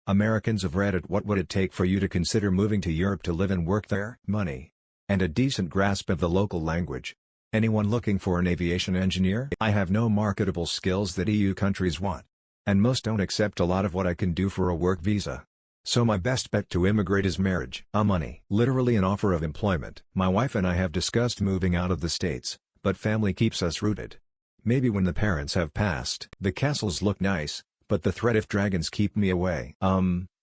Americans of Reddit, what would it take for you to consider moving to Europe to live and work there? Money. And a decent grasp of the local language. Anyone looking for an aviation engineer? I have no marketable skills that EU countries want. And most don't accept a lot of what I can do for a work visa. So my best bet to immigrate is marriage. Money. Literally an offer of employment. My wife and I have discussed moving out of the States, but family keeps us rooted. Maybe when the parents have passed. The castles look nice, but the threat if dragons keep me away.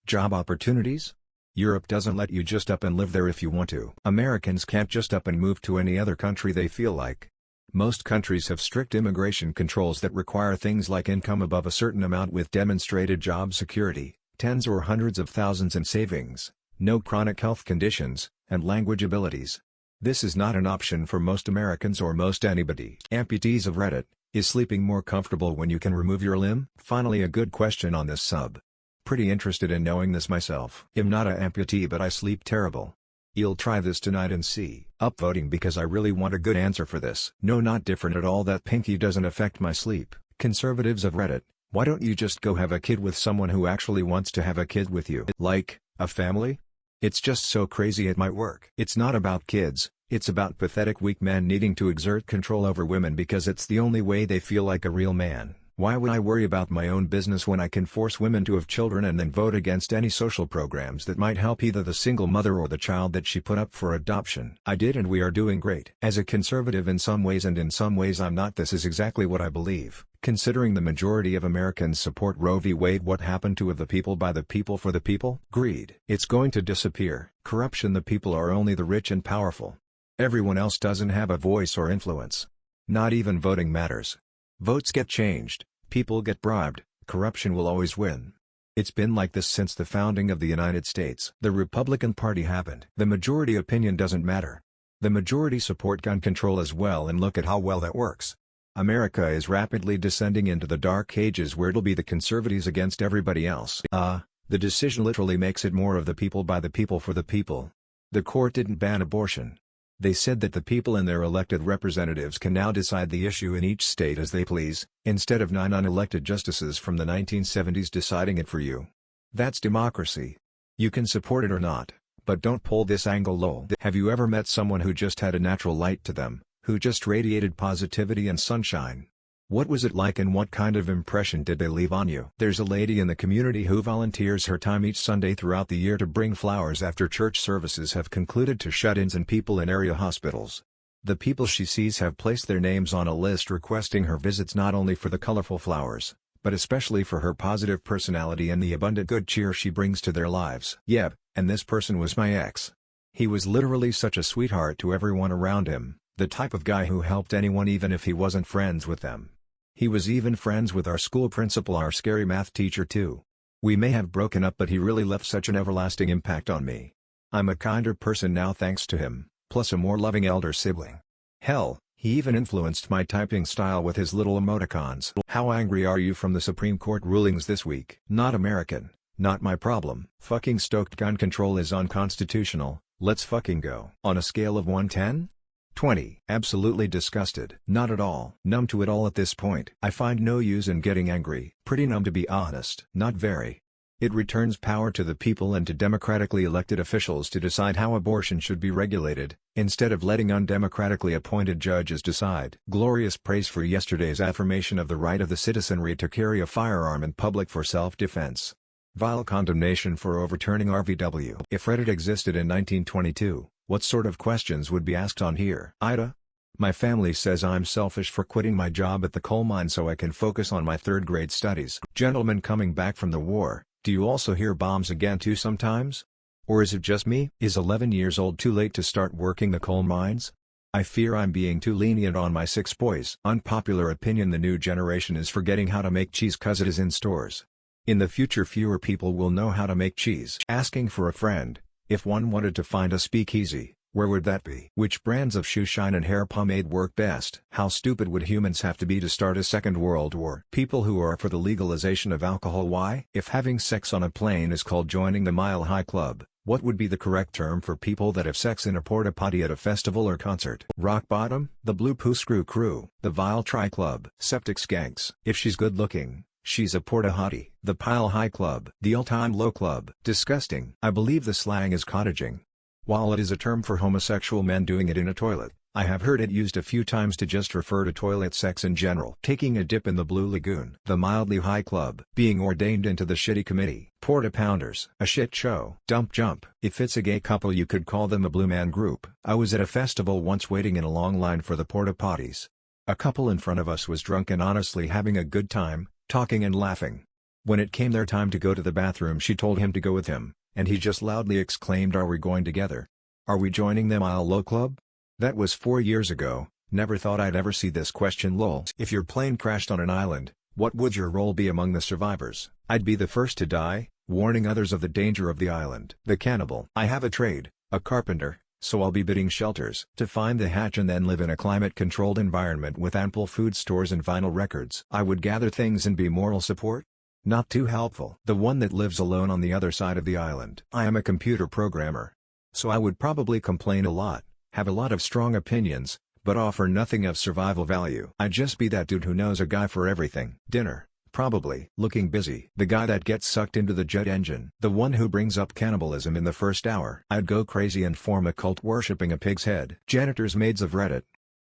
Job opportunities? Europe doesn't let you just up and live there if you want to. Americans can't just up and move to any other country they feel like. Most countries have strict immigration controls that require things like income above a certain amount with demonstrated job security, tens or hundreds of thousands in savings, no chronic health conditions, and language abilities. This is not an option for most Americans or most anybody. Amputees of Reddit, is sleeping more comfortable when you can remove your limb? Finally, a good question on this sub. Pretty interested in knowing this myself. I'm not a amputee, but I sleep terrible. You'll try this tonight and see. Upvoting because I really want a good answer for this. No, not different at all. That pinky doesn't affect my sleep. Conservatives of Reddit, why don't you just go have a kid with someone who actually wants to have a kid with you? Like, a family? It's just so crazy it might work. It's not about kids, it's about pathetic weak men needing to exert control over women because it's the only way they feel like a real man. Why would I worry about my own business when I can force women to have children and then vote against any social programs that might help either the single mother or the child that she put up for adoption? I did, and we are doing great. As a conservative in some ways and in some ways I'm not, this is exactly what I believe. Considering the majority of Americans support Roe v. Wade, what happened to the people by the people for the people? Greed. It's going to disappear. Corruption. The people are only the rich and powerful. Everyone else doesn't have a voice or influence. Not even voting matters. Votes get changed, people get bribed, corruption will always win. It's been like this since the founding of the United States. The Republican Party happened. The majority opinion doesn't matter. The majority support gun control as well, and look at how well that works. America is rapidly descending into the dark ages where it'll be the conservatives against everybody else. The decision literally makes it more of the people by the people for the people. The court didn't ban abortion. They said that the people and their elected representatives can now decide the issue in each state as they please, instead of 9 unelected justices from the 1970s deciding it for you. That's democracy. You can support it or not, but don't pull this angle lol. Have you ever met someone who just had a natural light to them, who just radiated positivity and sunshine? What was it like and what kind of impression did they leave on you? There's a lady in the community who volunteers her time each Sunday throughout the year to bring flowers after church services have concluded to shut-ins and people in area hospitals. The people she sees have placed their names on a list requesting her visits not only for the colorful flowers, but especially for her positive personality and the abundant good cheer she brings to their lives. Yep, and this person was my ex. He was literally such a sweetheart to everyone around him, the type of guy who helped anyone even if he wasn't friends with them. He was even friends with our school principal, our scary math teacher too. We may have broken up, but he really left such an everlasting impact on me. I'm a kinder person now thanks to him, plus a more loving elder sibling. Hell, he even influenced my typing style with his little emoticons. How angry are you from the Supreme Court rulings this week? Not American, not my problem. Fucking stoked gun control is unconstitutional, let's fucking go. On a scale of 1-10? 20. Absolutely disgusted. Not at all. Numb to it all at this point. I find no use in getting angry. Pretty numb to be honest. Not very. It returns power to the people and to democratically elected officials to decide how abortion should be regulated, instead of letting undemocratically appointed judges decide. Glorious praise for yesterday's affirmation of the right of the citizenry to carry a firearm in public for self-defense. Vile condemnation for overturning RVW. If Reddit existed in 1922, what sort of questions would be asked on here? Ida? My family says I'm selfish for quitting my job at the coal mine so I can focus on my third-grade studies. Gentlemen coming back from the war, do you also hear bombs again too sometimes? Or is it just me? Is 11 years old too late to start working the coal mines? I fear I'm being too lenient on my 6 boys. Unpopular opinion: the new generation is forgetting how to make cheese cause it is in stores. In the future fewer people will know how to make cheese. Asking for a friend. If one wanted to find a speakeasy, where would that be? Which brands of shoe shine and hair pomade work best? How stupid would humans have to be to start a second world war? People who are for the legalization of alcohol. Why? If having sex on a plane is called joining the Mile High Club, what would be the correct term for people that have sex in a porta potty at a festival or concert? Rock bottom? The Blue Poo Screw Crew? The Vile Tri Club? Septic Skanks? If she's good looking, She's a porta hottie. The Pile High Club. The All-Time Low Club. Disgusting. I believe the slang is cottaging. While it is a term for homosexual men doing it in a toilet, I have heard it used a few times to just refer to toilet sex in general. Taking a dip in the Blue Lagoon. The Mildly High Club. Being ordained into the Shitty Committee. Porta Pounders. A shit show. Dump jump. If it's a gay couple you could call them a Blue Man Group. I was at a festival once waiting in a long line for the porta potties. A couple in front of us was drunk and honestly having a good time, talking and laughing. When it came their time to go to the bathroom she told him to go with him, and he just loudly exclaimed, "Are we going together? Are we joining them Mile Low Club?" That was 4 years ago, never thought I'd ever see this question lol. If your plane crashed on an island, what would your role be among the survivors? I'd be the first to die, warning others of the danger of the island. The cannibal. I have a trade, a carpenter, so I'll be bidding shelters to find the hatch and then live in a climate-controlled environment with ample food stores and vinyl records. I would gather things and be moral support? Not too helpful. The one that lives alone on the other side of the island. I am a computer programmer. So I would probably complain a lot, have a lot of strong opinions, but offer nothing of survival value. I'd just be that dude who knows a guy for everything. Dinner. Probably. Looking busy. The guy that gets sucked into the jet engine. The one who brings up cannibalism in the first hour. I'd go crazy and form a cult worshipping a pig's head. Janitors maids of Reddit.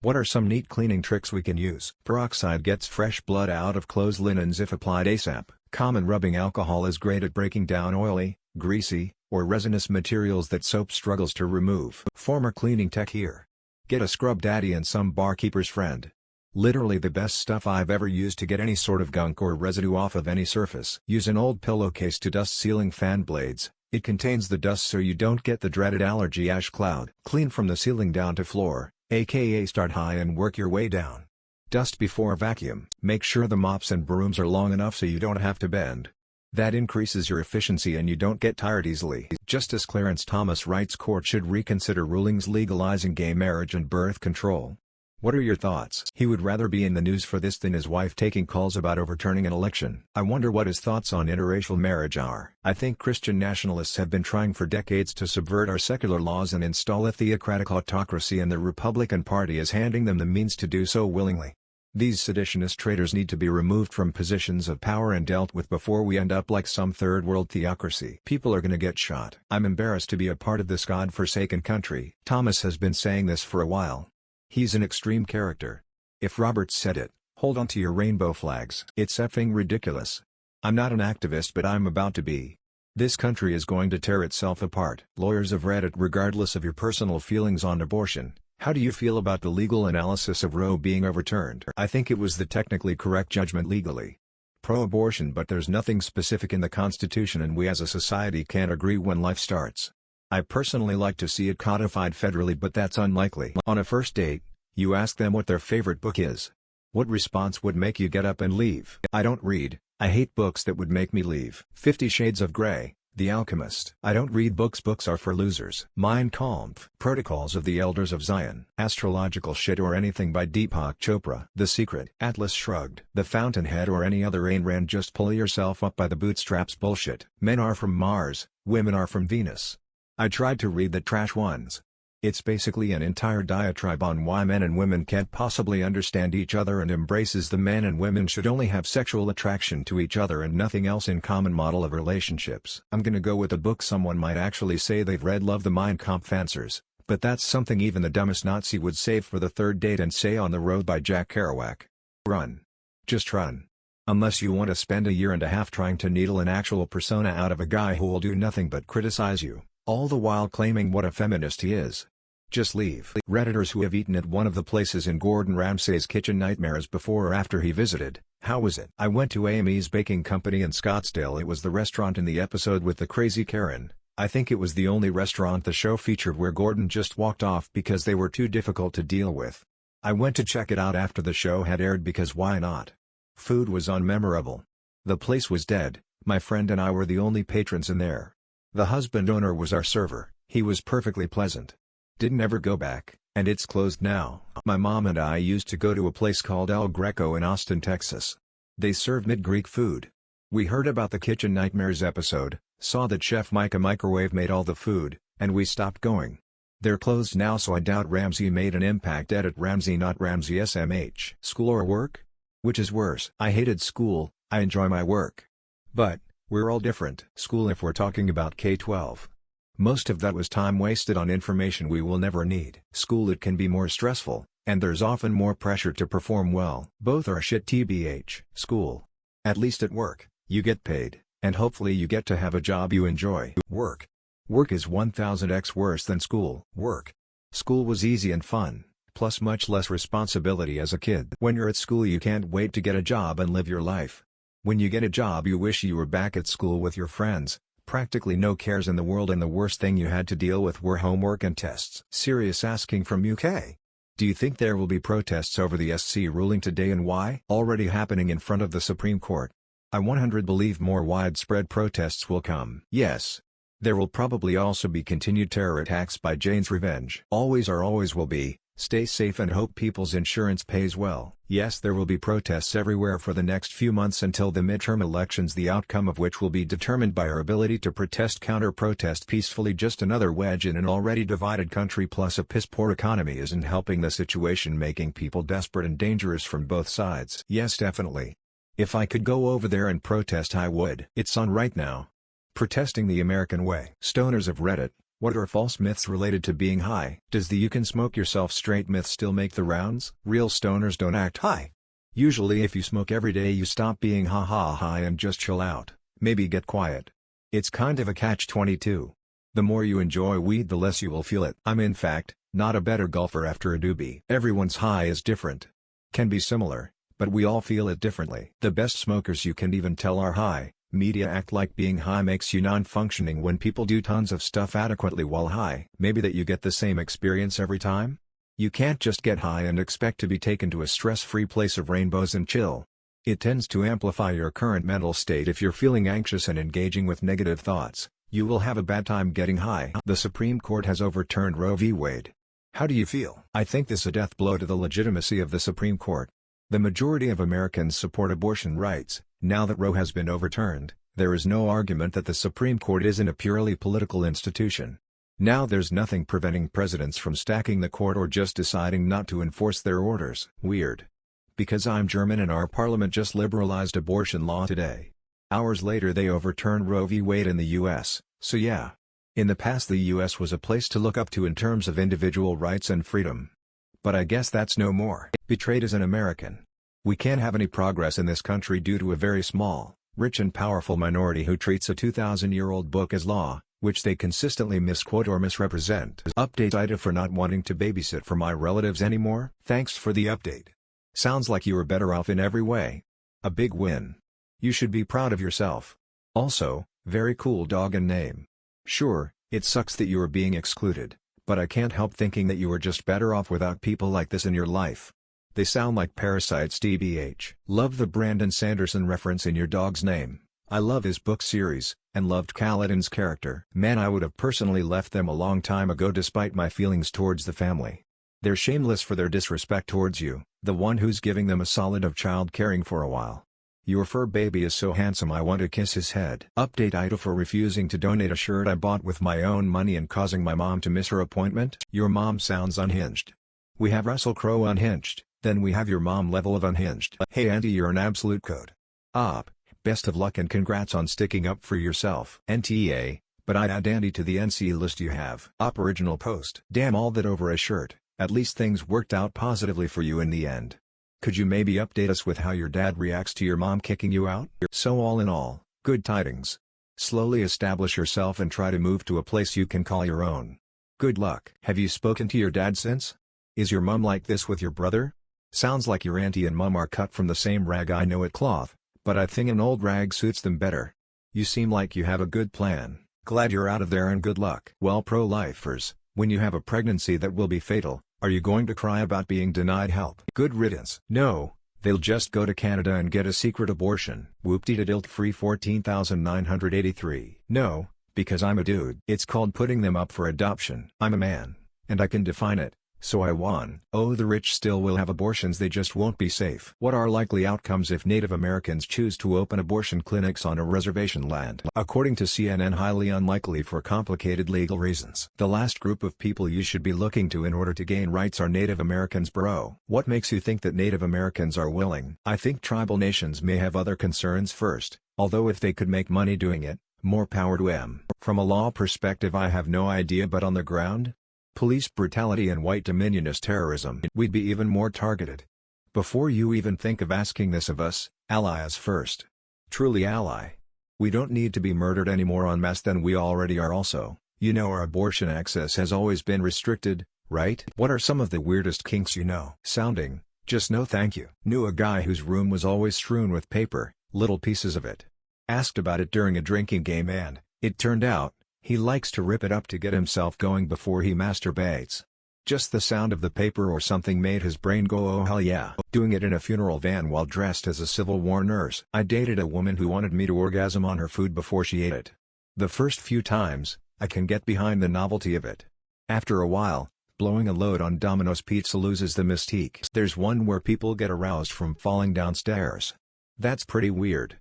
What are some neat cleaning tricks we can use? Peroxide gets fresh blood out of clothes linens if applied ASAP. Common rubbing alcohol is great at breaking down oily, greasy, or resinous materials that soap struggles to remove. Former cleaning tech here. Get a scrub daddy and some barkeeper's friend. Literally the best stuff I've ever used to get any sort of gunk or residue off of any surface. Use an old pillowcase to dust ceiling fan blades. It contains the dust so you don't get the dreaded allergy ash cloud. Clean from the ceiling down to floor, aka start high and work your way down. Dust before vacuum. Make sure the mops and brooms are long enough so you don't have to bend. That increases your efficiency and you don't get tired easily. Justice Clarence Thomas writes court should reconsider rulings legalizing gay marriage and birth control. What are your thoughts? He would rather be in the news for this than his wife taking calls about overturning an election. I wonder what his thoughts on interracial marriage are. I think Christian nationalists have been trying for decades to subvert our secular laws and install a theocratic autocracy, and the Republican Party is handing them the means to do so willingly. These seditionist traitors need to be removed from positions of power and dealt with before we end up like some third world theocracy. People are gonna get shot. I'm embarrassed to be a part of this God-forsaken country. Thomas has been saying this for a while. He's an extreme character. If Roberts said it, hold on to your rainbow flags. It's effing ridiculous. I'm not an activist, but I'm about to be. This country is going to tear itself apart. Lawyers of Reddit, regardless of your personal feelings on abortion, how do you feel about the legal analysis of Roe being overturned? I think it was the technically correct judgment legally. Pro-abortion, but there's nothing specific in the Constitution and we as a society can't agree when life starts. I personally like to see it codified federally, but that's unlikely. On a first date, you ask them what their favorite book is. What response would make you get up and leave? I don't read. I hate books that would make me leave. 50 Shades of Grey, The Alchemist. I don't read books. Books are for losers. Mein Kampf. Protocols of the Elders of Zion. Astrological shit or anything by Deepak Chopra. The Secret. Atlas Shrugged. The Fountainhead or any other Ayn Rand just pull yourself up by the bootstraps bullshit. Men are from Mars, women are from Venus. I tried to read the trash ones. It's basically an entire diatribe on why men and women can't possibly understand each other and embraces the men and women should only have sexual attraction to each other and nothing else in common model of relationships. I'm gonna go with a book someone might actually say they've read. Love the Mein Kampf answers, but that's something even the dumbest Nazi would save for the third date and say On the Road by Jack Kerouac. Run. Just run. Unless you want to spend a year and a half trying to needle an actual persona out of a guy who will do nothing but criticize you, all the while claiming what a feminist he is. Just leave. Redditors who have eaten at one of the places in Gordon Ramsay's kitchen nightmares before or after he visited. How was it? I went to Amy's Baking Company in Scottsdale. It was the restaurant in the episode with the crazy Karen. I think it was the only restaurant the show featured where Gordon just walked off because they were too difficult to deal with. I went to check it out after the show had aired because why not? Food was unmemorable. The place was dead. My friend and I were the only patrons in there. The husband owner was our server. He was perfectly pleasant. Didn't ever go back, and it's closed now. My mom and I used to go to a place called El Greco in Austin, Texas. They served mid-Greek food. We heard about the Kitchen Nightmares episode, saw that Chef Micah Microwave made all the food, and we stopped going. They're closed now, so I doubt Ramsay made an impact. Edit Ramsay, not Ramsay SMH. School or work? Which is worse? I hated school. I enjoy my work. But, we're all different. School, if we're talking about K-12. Most of that was time wasted on information we will never need. School, it can be more stressful, and there's often more pressure to perform well. Both are shit tbh. School. At least at work, you get paid, and hopefully you get to have a job you enjoy. Work. Work is 1000x worse than school. Work. School was easy and fun, plus much less responsibility as a kid. When you're at school, you can't wait to get a job and live your life. When you get a job, you wish you were back at school with your friends, practically no cares in the world, and the worst thing you had to deal with were homework and tests. Serious asking from UK. Do you think there will be protests over the SC ruling today, and why? Already happening in front of the Supreme Court. I 100 believe more widespread protests will come. Yes. There will probably also be continued terror attacks by Jane's Revenge. Always will be. Stay safe and hope people's insurance pays well. Yes, there will be protests everywhere for the next few months until the midterm elections, the outcome of which will be determined by our ability to counter-protest peacefully. Just another wedge in an already divided country, plus a piss-poor economy isn't helping the situation, making people desperate and dangerous from both sides. Yes, definitely. If I could go over there and protest, I would. It's on right now. Protesting the American way. Stoners of Reddit. What are false myths related to being high? Does the "you can smoke yourself straight" myth still make the rounds? Real stoners don't act high. Usually if you smoke every day, you stop being high and just chill out, maybe get quiet. It's kind of a catch-22. The more you enjoy weed, the less you will feel it. I'm in fact, not a better golfer after a doobie. Everyone's high is different. Can be similar, but we all feel it differently. The best smokers you can even tell are high. Media act like being high makes you non-functioning when people do tons of stuff adequately while high. Maybe that you get the same experience every time? You can't just get high and expect to be taken to a stress-free place of rainbows and chill. It tends to amplify your current mental state. If you're feeling anxious and engaging with negative thoughts, you will have a bad time getting high. The Supreme Court has overturned Roe v. Wade. How do you feel? I think this is a death blow to the legitimacy of the Supreme Court. The majority of Americans support abortion rights. Now that Roe has been overturned, there is no argument that the Supreme Court isn't a purely political institution. Now there's nothing preventing presidents from stacking the court or just deciding not to enforce their orders. Weird. Because I'm German and our parliament just liberalized abortion law today. Hours later they overturned Roe v. Wade in the US, so yeah. In the past the US was a place to look up to in terms of individual rights and freedom. But I guess that's no more. Betrayed as an American. We can't have any progress in this country due to a very small, rich and powerful minority who treats a 2,000-year-old book as law, which they consistently misquote or misrepresent. Update Ida for not wanting to babysit for my relatives anymore. Thanks for the update. Sounds like you were better off in every way. A big win. You should be proud of yourself. Also, very cool dog and name. Sure, it sucks that you are being excluded, but I can't help thinking that you are just better off without people like this in your life. They sound like parasites tbh. Love the Brandon Sanderson reference in your dog's name. I love his book series, and loved Kaladin's character. Man, I would have personally left them a long time ago despite my feelings towards the family. They're shameless for their disrespect towards you, the one who's giving them a solid of child caring for a while. Your fur baby is so handsome I want to kiss his head. Update Ida for refusing to donate a shirt I bought with my own money and causing my mom to miss her appointment. Your mom sounds unhinged. We have Russell Crowe unhinged. Then we have your mom level of unhinged. Hey Auntie, you're an absolute code. Op, best of luck and congrats on sticking up for yourself. NTA, but I'd add Andy to the NC list you have. Op original post. Damn, all that over a shirt. At least things worked out positively for you in the end. Could you maybe update us with how your dad reacts to your mom kicking you out? So all in all, good tidings. Slowly establish yourself and try to move to a place you can call your own. Good luck. Have you spoken to your dad since? Is your mom like this with your brother? Sounds like your auntie and mom are cut from the same rag. I know it cloth, but I think an old rag suits them better. You seem like you have a good plan. Glad you're out of there and good luck. Well, pro-lifers, when you have a pregnancy that will be fatal, are you going to cry about being denied help? Good riddance. No, they'll just go to Canada and get a secret abortion. Whoop-de-dilt free 14,983. No, because I'm a dude. It's called putting them up for adoption. I'm a man, and I can define it. So I won. Oh, the rich still will have abortions, they just won't be safe. What are likely outcomes if Native Americans choose to open abortion clinics on a reservation land? According to CNN, highly unlikely for complicated legal reasons. The last group of people you should be looking to in order to gain rights are Native Americans, bro. What makes you think that Native Americans are willing? I think tribal nations may have other concerns first, although if they could make money doing it, more power to them. From a law perspective I have no idea, but on the ground? Police brutality and white dominionist terrorism, we'd be even more targeted. Before you even think of asking this of us, ally us first. Truly ally. We don't need to be murdered any more en masse than we already are. Also, you know, our abortion access has always been restricted, right? What are some of the weirdest kinks you know? Sounding, just no thank you. Knew a guy whose room was always strewn with paper, little pieces of it. Asked about it during a drinking game and, it turned out, he likes to rip it up to get himself going before he masturbates. Just the sound of the paper or something made his brain go oh hell yeah. Doing it in a funeral van while dressed as a Civil War nurse. I dated a woman who wanted me to orgasm on her food before she ate it. The first few times, I can get behind the novelty of it. After a while, blowing a load on Domino's pizza loses the mystique. There's one where people get aroused from falling downstairs. That's pretty weird.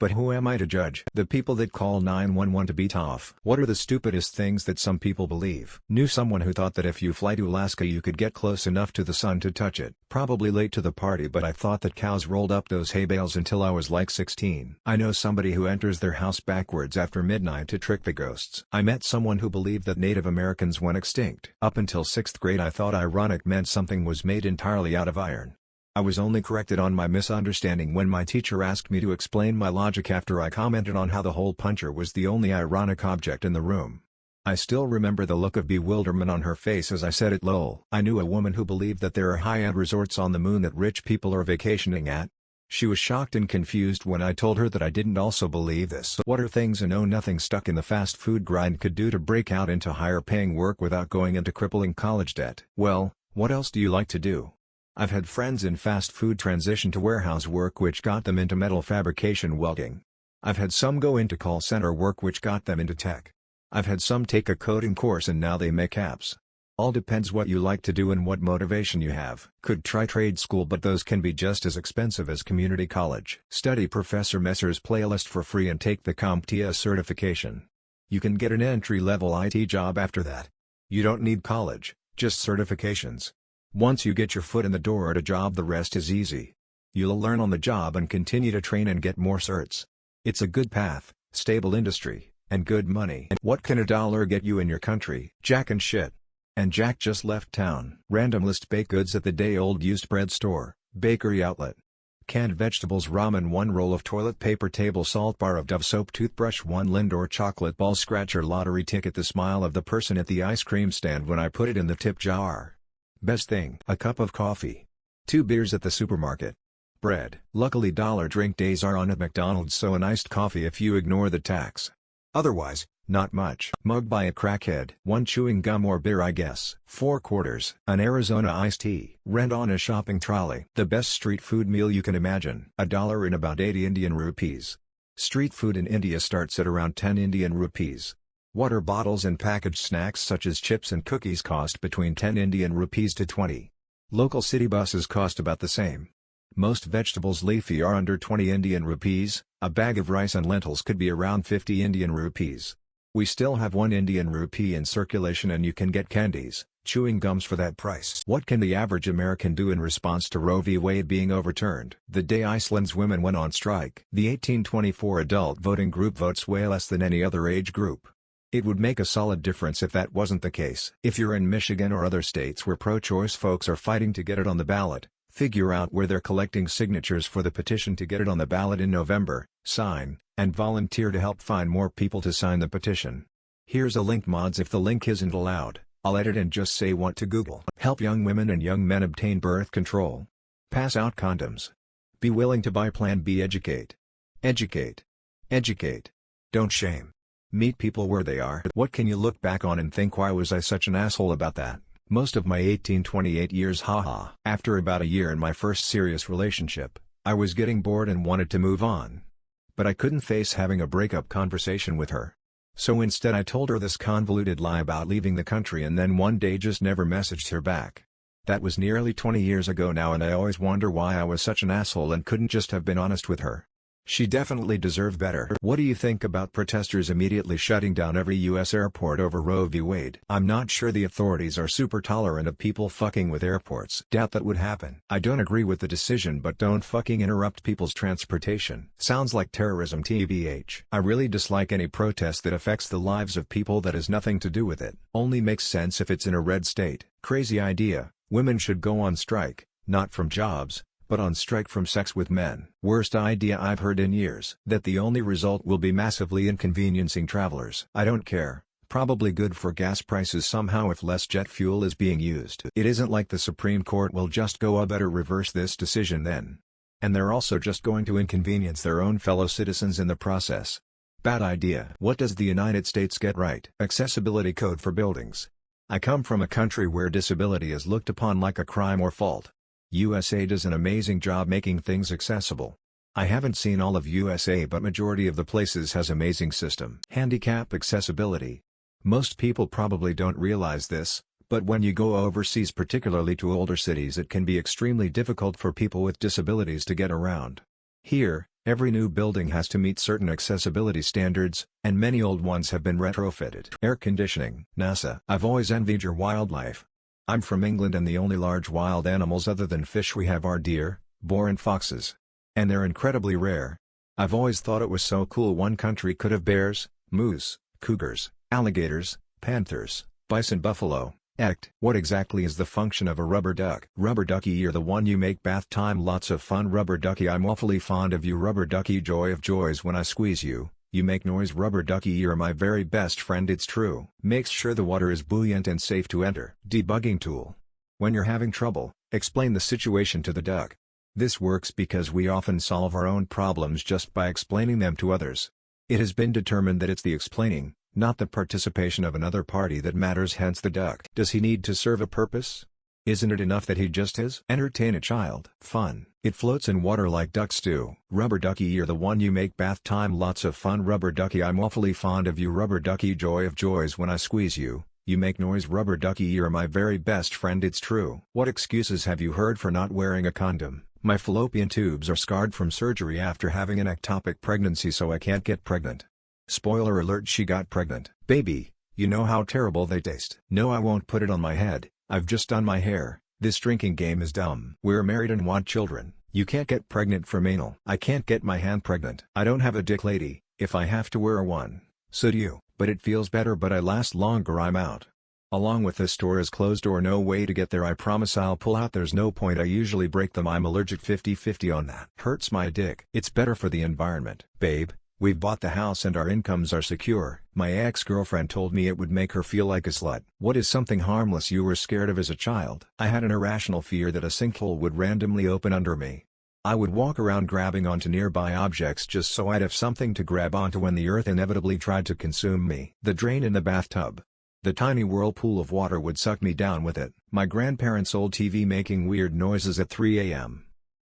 But who am I to judge? The people that call 911 to be tough. What are the stupidest things that some people believe? Knew someone who thought that if you fly to Alaska you could get close enough to the sun to touch it. Probably late to the party, but I thought that cows rolled up those hay bales until I was like 16. I know somebody who enters their house backwards after midnight to trick the ghosts. I met someone who believed that Native Americans went extinct. Up until 6th grade I thought ironic meant something was made entirely out of iron. I was only corrected on my misunderstanding when my teacher asked me to explain my logic after I commented on how the hole puncher was the only ironic object in the room. I still remember the look of bewilderment on her face as I said it. Lol. I knew a woman who believed that there are high-end resorts on the moon that rich people are vacationing at. She was shocked and confused when I told her that I didn't also believe this. What are things a know-nothing stuck in the fast food grind could do to break out into higher-paying work without going into crippling college debt? Well, what else do you like to do? I've had friends in fast food transition to warehouse work which got them into metal fabrication welding. I've had some go into call center work which got them into tech. I've had some take a coding course and now they make apps. All depends what you like to do and what motivation you have. Could try trade school, but those can be just as expensive as community college. Study Professor Messer's playlist for free and take the CompTIA certification. You can get an entry-level IT job after that. You don't need college, just certifications. Once you get your foot in the door at a job, the rest is easy. You'll learn on the job and continue to train and get more certs. It's a good path, stable industry, and good money. And what can $1 get you in your country? Jack and shit. And Jack just left town. Random list: baked goods at the day-old used bread store, bakery outlet. Canned vegetables, ramen, 1 roll of toilet paper, table salt, bar of Dove soap, toothbrush, 1 Lindor chocolate ball, scratcher, lottery ticket. The smile of the person at the ice cream stand when I put it in the tip jar. Best thing: a cup of coffee. 2 beers at the supermarket. Bread. Luckily dollar drink days are on at McDonald's, so an iced coffee if you ignore the tax. Otherwise, not much. Mug by a crackhead. 1 chewing gum or beer, I guess. 4 quarters. An Arizona iced tea. Rent on a shopping trolley. The best street food meal you can imagine. $1 in about 80 Indian rupees. Street food in India starts at around 10 Indian rupees. Water bottles and packaged snacks such as chips and cookies cost between 10 Indian rupees to 20. Local city buses cost about the same. Most vegetables leafy are under 20 Indian rupees. A bag of rice and lentils could be around 50 Indian rupees. We still have 1 Indian rupee in circulation, and you can get candies, chewing gums for that price. What can the average American do in response to Roe v. Wade being overturned? The day Iceland's women went on strike. The 18-24 adult voting group votes way less than any other age group. It would make a solid difference if that wasn't the case. If you're in Michigan or other states where pro-choice folks are fighting to get it on the ballot, figure out where they're collecting signatures for the petition to get it on the ballot in November, sign, and volunteer to help find more people to sign the petition. Here's a link. Mods: if the link isn't allowed, I'll edit and just say want to Google. Help young women and young men obtain birth control. Pass out condoms. Be willing to buy Plan B. Educate. Educate. Educate. Don't shame. Meet people where they are. What can you look back on and think, why was I such an asshole about that? Most of my 18-28 years, haha. After about a year in my first serious relationship, I was getting bored and wanted to move on. But I couldn't face having a breakup conversation with her. So instead I told her this convoluted lie about leaving the country and then one day just never messaged her back. That was nearly 20 years ago now and I always wonder why I was such an asshole and couldn't just have been honest with her. She definitely deserved better. What do you think about protesters immediately shutting down every US airport over Roe v. Wade? I'm not sure the authorities are super tolerant of people fucking with airports. Doubt that would happen. I don't agree with the decision but don't fucking interrupt people's transportation. Sounds like terrorism tbh. I really dislike any protest that affects the lives of people that has nothing to do with it. Only makes sense if it's in a red state. Crazy idea. Women should go on strike, not from jobs, but on strike from sex with men. Worst idea I've heard in years. That the only result will be massively inconveniencing travelers. I don't care. Probably good for gas prices somehow if less jet fuel is being used. It isn't like the Supreme Court will just go I better reverse this decision then. And they're also just going to inconvenience their own fellow citizens in the process. Bad idea. What does the United States get right? Accessibility code for buildings. I come from a country where disability is looked upon like a crime or fault. USA does an amazing job making things accessible. I haven't seen all of USA but majority of the places has amazing system. Handicap accessibility. Most people probably don't realize this, but when you go overseas particularly to older cities it can be extremely difficult for people with disabilities to get around. Here, every new building has to meet certain accessibility standards, and many old ones have been retrofitted. Air conditioning. NASA. I've always envied your wildlife. I'm from England and the only large wild animals other than fish we have are deer, boar and foxes. And they're incredibly rare. I've always thought it was so cool one country could have bears, moose, cougars, alligators, panthers, bison, buffalo, elk. What exactly is the function of a rubber duck? Rubber ducky, you're the one you make bath time lots of fun. Rubber ducky, I'm awfully fond of you. Rubber ducky, joy of joys when I squeeze you. You make noise. Rubber ducky, you're my very best friend. It's true. Makes sure the water is buoyant and safe to enter. Debugging tool. When you're having trouble, explain the situation to the duck. This works because we often solve our own problems just by explaining them to others. It has been determined that it's the explaining, not the participation of another party that matters, hence the duck. Does he need to serve a purpose? Isn't it enough that he just is? Entertain a child. Fun. It floats in water like ducks do. Rubber ducky, you're the one you make bath time lots of fun. Rubber ducky, I'm awfully fond of you. Rubber ducky, joy of joys when I squeeze you. You make noise. Rubber ducky, you're my very best friend. It's true. What excuses have you heard for not wearing a condom? My fallopian tubes are scarred from surgery after having an ectopic pregnancy, so I can't get pregnant. Spoiler alert, she got pregnant. Baby, you know how terrible they taste. No, I won't put it on my head. I've just done my hair. This drinking game is dumb. We're married and want children. You can't get pregnant from anal. I can't get my hand pregnant. I don't have a dick, lady, if I have to wear one. So do you. But it feels better, but I last longer. I'm out. Along with the store is closed or no way to get there. I promise I'll pull out. There's no point. I usually break them. I'm allergic 50-50 on that. Hurts my dick. It's better for the environment. Babe, we've bought the house and our incomes are secure. My ex-girlfriend told me it would make her feel like a slut. What is something harmless you were scared of as a child? I had an irrational fear that a sinkhole would randomly open under me. I would walk around grabbing onto nearby objects just so I'd have something to grab onto when the earth inevitably tried to consume me. The drain in the bathtub. The tiny whirlpool of water would suck me down with it. My grandparents' old TV making weird noises at 3 a.m.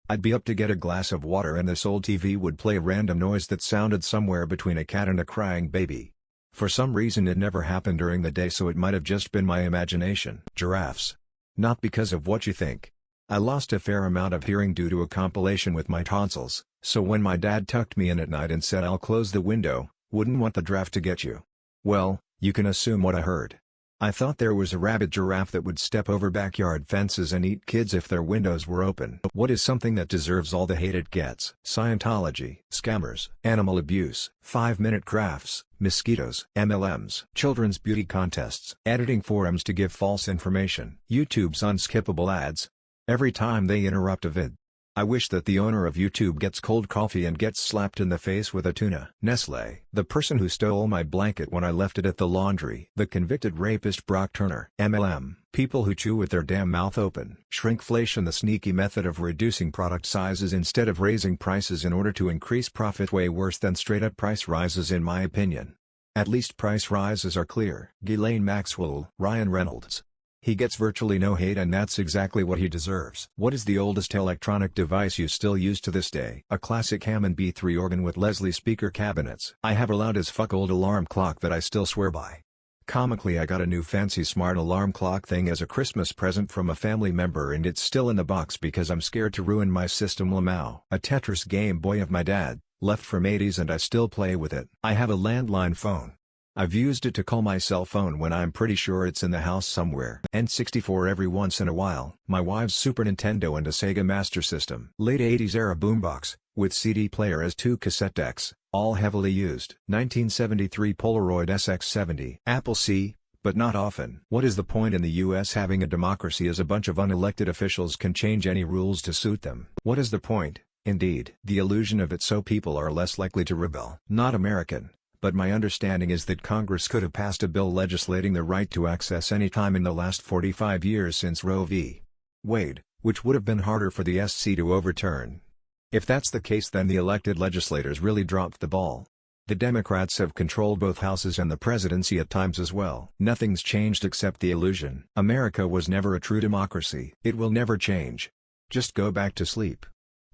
I'd be up to get a glass of water and this old TV would play a random noise that sounded somewhere between a cat and a crying baby. For some reason it never happened during the day, so it might have just been my imagination. Giraffes. Not because of what you think. I lost a fair amount of hearing due to a compilation with my tonsils, so when my dad tucked me in at night and said I'll close the window, wouldn't want the draft to get you. Well, you can assume what I heard. I thought there was a rabid giraffe that would step over backyard fences and eat kids if their windows were open. What is something that deserves all the hate it gets? Scientology, scammers, animal abuse, 5-minute crafts, mosquitoes, MLMs, children's beauty contests, editing forums to give false information, YouTube's unskippable ads. Every time they interrupt a vid. I wish that the owner of YouTube gets cold coffee and gets slapped in the face with a tuna. Nestle. The person who stole my blanket when I left it at the laundry. The convicted rapist Brock Turner. MLM. People who chew with their damn mouth open. Shrinkflation, the sneaky method of reducing product sizes instead of raising prices in order to increase profit. Way worse than straight up price rises in my opinion. At least price rises are clear. Ghislaine Maxwell. Ryan Reynolds. He gets virtually no hate, and that's exactly what he deserves. What is the oldest electronic device you still use to this day? A classic Hammond B3 organ with Leslie speaker cabinets. I have a loud as fuck old alarm clock that I still swear by. Comically, I got a new fancy smart alarm clock thing as a Christmas present from a family member, and it's still in the box because I'm scared to ruin my system. Lamau. A Tetris Game Boy of my dad, left from 80s, and I still play with it. I have a landline phone. I've used it to call my cell phone when I'm pretty sure it's in the house somewhere. N64 every once in a while. My wife's Super Nintendo and a Sega Master System. Late 80s era boombox, with CD player as 2 cassette decks, all heavily used. 1973 Polaroid SX70. Apple C, but not often. What is the point in the US having a democracy as a bunch of unelected officials can change any rules to suit them? What is the point, indeed? The illusion of it so people are less likely to rebel. Not American. But my understanding is that Congress could have passed a bill legislating the right to access any time in the last 45 years since Roe v. Wade, which would have been harder for the SC to overturn. If that's the case, then the elected legislators really dropped the ball. The Democrats have controlled both houses and the presidency at times as well. Nothing's changed except the illusion. America was never a true democracy. It will never change. Just go back to sleep.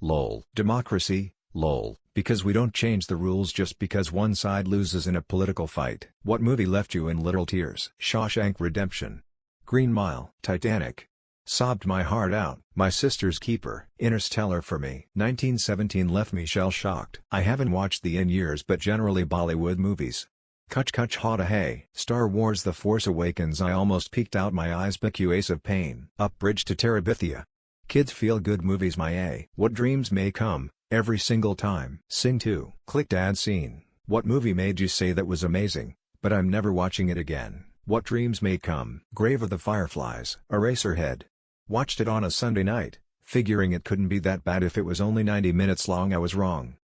Lol. Democracy, lol. Because we don't change the rules just because one side loses in a political fight. What movie left you in literal tears? Shawshank Redemption. Green Mile. Titanic. Sobbed my heart out. My Sister's Keeper. Interstellar for me. 1917 left me shell-shocked. I haven't watched the in years, but generally Bollywood movies. Kuch Kuch Hota Hey. Star Wars The Force Awakens. I almost peeked out my eyes. BQ Ace of Pain. Up Bridge to Terabithia. Kids feel good movies. My A. What Dreams May Come. Every single time. Sing 2. Clicked ad scene. What movie made you say that was amazing, but I'm never watching it again? What Dreams May Come. Grave of the Fireflies. Eraserhead. Watched it on a Sunday night, figuring it couldn't be that bad if it was only 90 minutes long. I was wrong.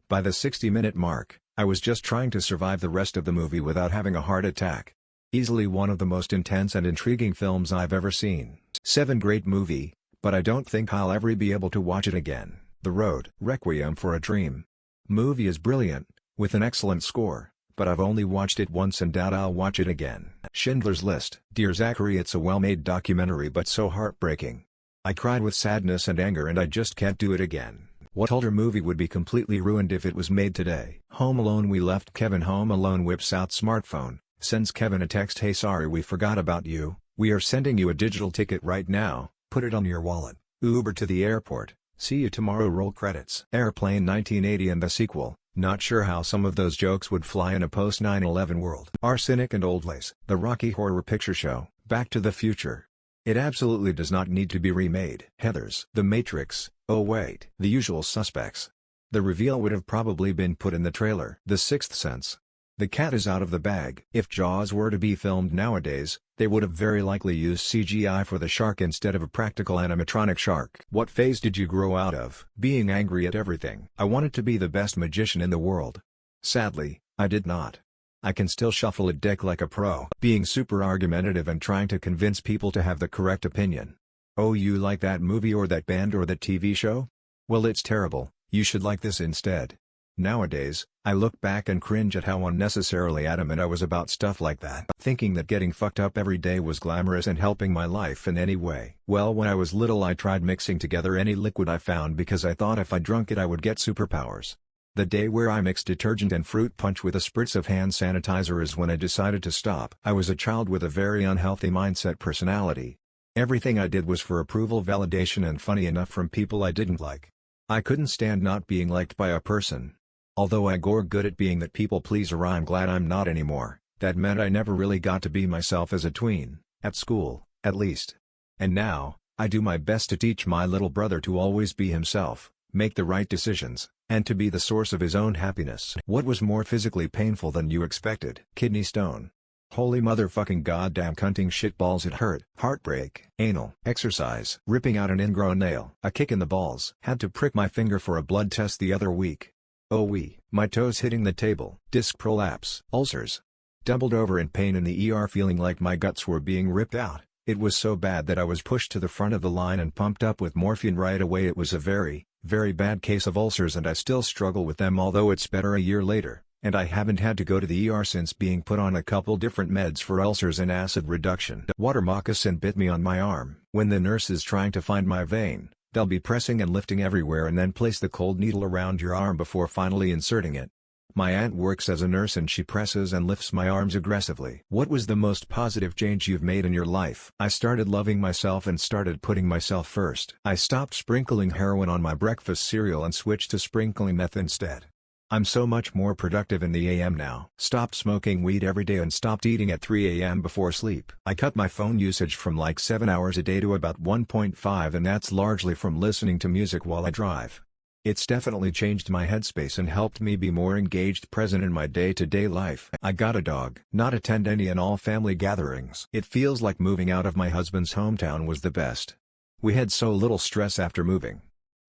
By the 60-minute mark, I was just trying to survive the rest of the movie without having a heart attack. Easily one of the most intense and intriguing films I've ever seen. 7. Great movie, but I don't think I'll ever be able to watch it again. The Road. Requiem for a Dream. Movie is brilliant, with an excellent score, but I've only watched it once and doubt I'll watch it again. Schindler's List. Dear Zachary, it's a well-made documentary but so heartbreaking. I cried with sadness and anger, and I just can't do it again. What older movie would be completely ruined if it was made today? Home Alone. We left Kevin home alone. Whips out smartphone, sends Kevin a text. Hey, sorry we forgot about you. We are sending you a digital ticket right now. Put it on your wallet. Uber to the airport. See you tomorrow. Roll credits. Airplane 1980 and the sequel. Not sure how some of those jokes would fly in a post 9/11 world. Arsenic and Old Lace. The Rocky Horror Picture Show. Back to the Future. It absolutely does not need to be remade. Heathers. The Matrix. Oh wait. The Usual Suspects. The reveal would have probably been put in the trailer. The Sixth Sense. The cat is out of the bag. If Jaws were to be filmed nowadays, they would have very likely used CGI for the shark instead of a practical animatronic shark. What phase did you grow out of? Being angry at everything. I wanted to be the best magician in the world. Sadly, I did not. I can still shuffle a deck like a pro. Being super argumentative and trying to convince people to have the correct opinion. Oh, you like that movie or that band or that TV show? Well, it's terrible, you should like this instead. Nowadays, I look back and cringe at how unnecessarily adamant I was about stuff like that. Thinking that getting fucked up every day was glamorous and helping my life in any way. Well, when I was little I tried mixing together any liquid I found because I thought if I drunk it I would get superpowers. The day where I mixed detergent and fruit punch with a spritz of hand sanitizer is when I decided to stop. I was a child with a very unhealthy mindset personality. Everything I did was for approval, validation, and funny enough from people I didn't like. I couldn't stand not being liked by a person. Although I got good at being that people pleaser, I'm glad I'm not anymore. That meant I never really got to be myself as a tween, at school, at least. And now, I do my best to teach my little brother to always be himself, make the right decisions, and to be the source of his own happiness. What was more physically painful than you expected? Kidney stone. Holy motherfucking goddamn cunting shitballs, it hurt. Heartbreak. Anal. Exercise. Ripping out an ingrown nail. A kick in the balls. Had to prick my finger for a blood test the other week. Oh wee. My toes hitting the table. Disc prolapse. Ulcers. Doubled over in pain in the ER, feeling like my guts were being ripped out. It was so bad that I was pushed to the front of the line and pumped up with morphine right away. It was a very, very bad case of ulcers and I still struggle with them, although it's better a year later, And I haven't had to go to the ER since being put on a couple different meds for ulcers and acid reduction. Water moccasin bit me on my arm. When the nurse is trying to find my vein, they'll be pressing and lifting everywhere and then place the cold needle around your arm before finally inserting it. My aunt works as a nurse and she presses and lifts my arms aggressively. What was the most positive change you've made in your life? I started loving myself and started putting myself first. I stopped sprinkling heroin on my breakfast cereal and switched to sprinkling meth instead. I'm so much more productive in the AM now. Stopped smoking weed every day and stopped eating at 3 a.m. before sleep. I cut my phone usage from like 7 hours a day to about 1.5, and that's largely from listening to music while I drive. It's definitely changed my headspace and helped me be more engaged present in my day-to-day life. I got a dog. Not attend any and all family gatherings. It feels like moving out of my husband's hometown was the best. We had so little stress after moving.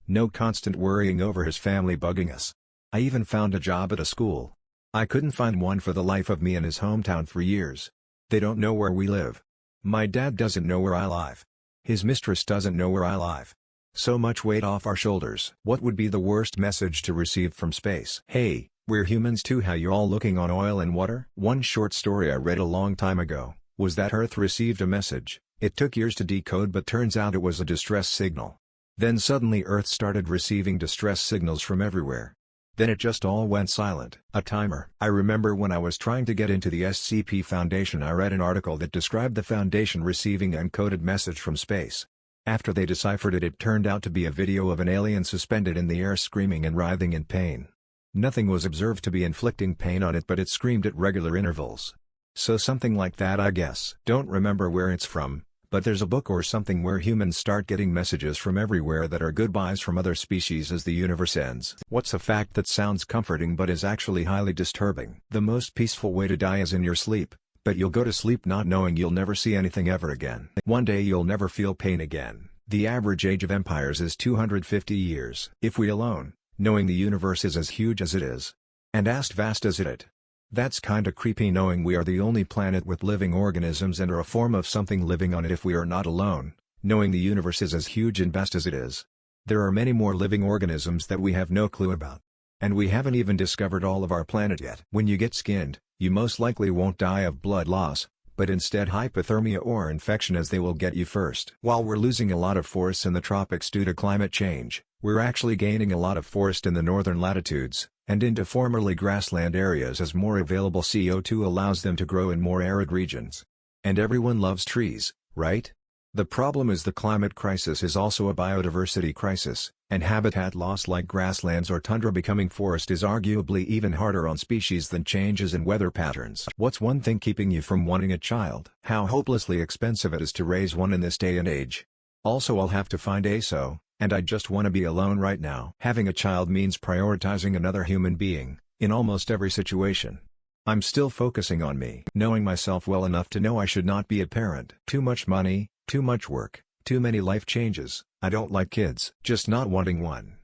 No constant worrying over his family bugging us. I even found a job at a school. I couldn't find one for the life of me in his hometown for years. They don't know where we live. My dad doesn't know where I live. His mistress doesn't know where I live. So much weight off our shoulders. What would be the worst message to receive from space? Hey, we're humans too. How you all looking on oil and water? One short story I read a long time ago was that Earth received a message. It took years to decode, but turns out it was a distress signal. Then suddenly Earth started receiving distress signals from everywhere. Then it just all went silent. A timer. I remember when I was trying to get into the SCP Foundation, I read an article that described the Foundation receiving an encoded message from space. After they deciphered it, it turned out to be a video of an alien suspended in the air screaming and writhing in pain. Nothing was observed to be inflicting pain on it, but it screamed at regular intervals. So something like that, I guess. Don't remember where it's from, but there's a book or something where humans start getting messages from everywhere that are goodbyes from other species as the universe ends. What's a fact that sounds comforting but is actually highly disturbing? The most peaceful way to die is in your sleep. But you'll go to sleep not knowing you'll never see anything ever again. One day you'll never feel pain again. The average age of empires is 250 years. If we alone, knowing the universe is as huge as it is, and as vast as it, that's kinda creepy knowing we are the only planet with living organisms and are a form of something living on it. If we are not alone, knowing the universe is as huge and vast as it is, there are many more living organisms that we have no clue about. And we haven't even discovered all of our planet yet. When you get skinned, you most likely won't die of blood loss, but instead hypothermia or infection, as they will get you first. While we're losing a lot of forests in the tropics due to climate change, we're actually gaining a lot of forest in the northern latitudes, and into formerly grassland areas as more available CO2 allows them to grow in more arid regions. And everyone loves trees, right? The problem is the climate crisis is also a biodiversity crisis, and habitat loss like grasslands or tundra becoming forest is arguably even harder on species than changes in weather patterns. What's one thing keeping you from wanting a child? How hopelessly expensive it is to raise one in this day and age. Also, I'll have to find a so, and I just want to be alone right now. Having a child means prioritizing another human being, in almost every situation. I'm still focusing on me. Knowing myself well enough to know I should not be a parent. Too much money, too much work, too many life changes. I don't like kids. Just not wanting one.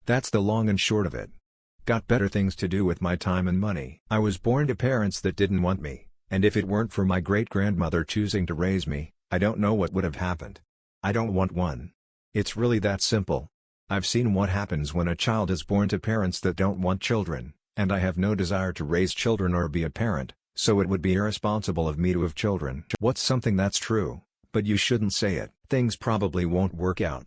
That's the long and short of it. Got better things to do with my time and money. I was born to parents that didn't want me, and if it weren't for my great-grandmother choosing to raise me, I don't know what would have happened. I don't want one. It's really that simple. I've seen what happens when a child is born to parents that don't want children, and I have no desire to raise children or be a parent, so it would be irresponsible of me to have children. What's something that's true, but you shouldn't say it? Things probably won't work out.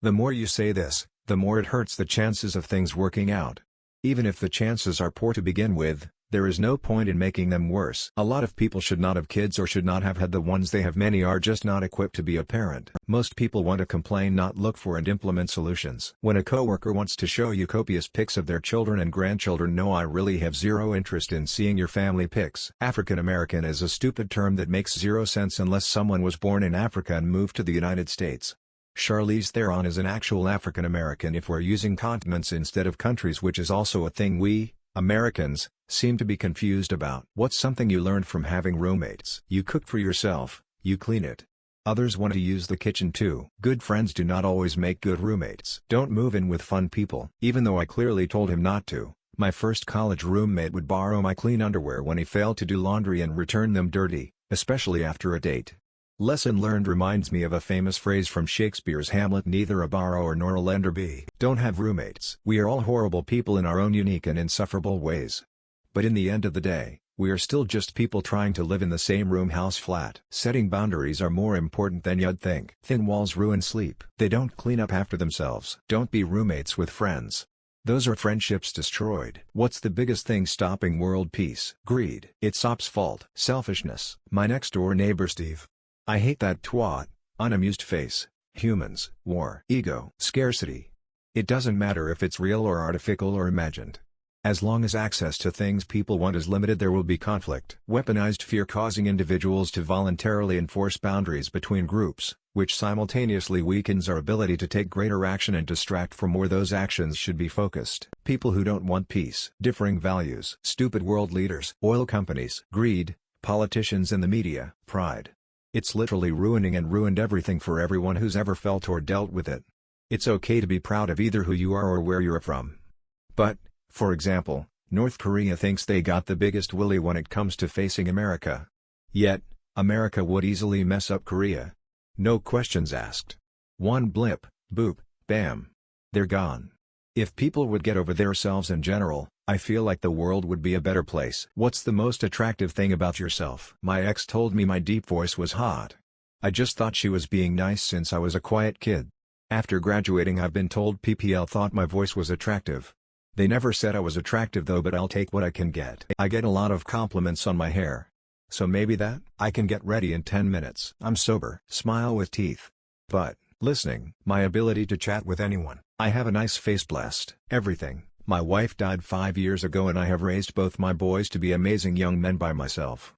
The more you say this, the more it hurts the chances of things working out. Even if the chances are poor to begin with, there is no point in making them worse. A lot of people should not have kids or should not have had the ones they have. Many are just not equipped to be a parent. Most people want to complain, not look for and implement solutions. When a coworker wants to show you copious pics of their children and grandchildren, no, I really have zero interest in seeing your family pics. African American is a stupid term that makes zero sense unless someone was born in Africa and moved to the United States. Charlize Theron is an actual African American if we're using continents instead of countries, which is also a thing we, Americans, seem to be confused about. What's something you learned from having roommates? You cook for yourself, you clean it. Others want to use the kitchen too. Good friends do not always make good roommates. Don't move in with fun people. Even though I clearly told him not to, my first college roommate would borrow my clean underwear when he failed to do laundry and return them dirty, especially after a date. Lesson learned reminds me of a famous phrase from Shakespeare's Hamlet: neither a borrower nor a lender be. Don't have roommates. We are all horrible people in our own unique and insufferable ways. But in the end of the day, we are still just people trying to live in the same room house flat. Setting boundaries are more important than you'd think. Thin walls ruin sleep. They don't clean up after themselves. Don't be roommates with friends. Those are friendships destroyed. What's the biggest thing stopping world peace? Greed. It's Op's fault. Selfishness. My next door neighbor Steve. I hate that twat. Unamused face. Humans. War. Ego. Scarcity. It doesn't matter if it's real or artificial or imagined. As long as access to things people want is limited, there will be conflict. Weaponized fear causing individuals to voluntarily enforce boundaries between groups, which simultaneously weakens our ability to take greater action and distract from where those actions should be focused. People who don't want peace. Differing values. Stupid world leaders. Oil companies. Greed. Politicians and the media. Pride. It's literally ruining and ruined everything for everyone who's ever felt or dealt with it. It's okay to be proud of either who you are or where you're from. But, for example, North Korea thinks they got the biggest willy when it comes to facing America. Yet, America would easily mess up Korea. No questions asked. One blip, boop, bam. They're gone. If people would get over themselves in general, I feel like the world would be a better place. What's the most attractive thing about yourself? My ex told me my deep voice was hot. I just thought she was being nice since I was a quiet kid. After graduating, I've been told PPL thought my voice was attractive. They never said I was attractive though, but I'll take what I can get. I get a lot of compliments on my hair. So maybe that? I can get ready in 10 minutes. I'm sober. Smile with teeth. But, listening. My ability to chat with anyone. I have a nice face, blessed. Everything. My wife died 5 years ago and I have raised both my boys to be amazing young men by myself.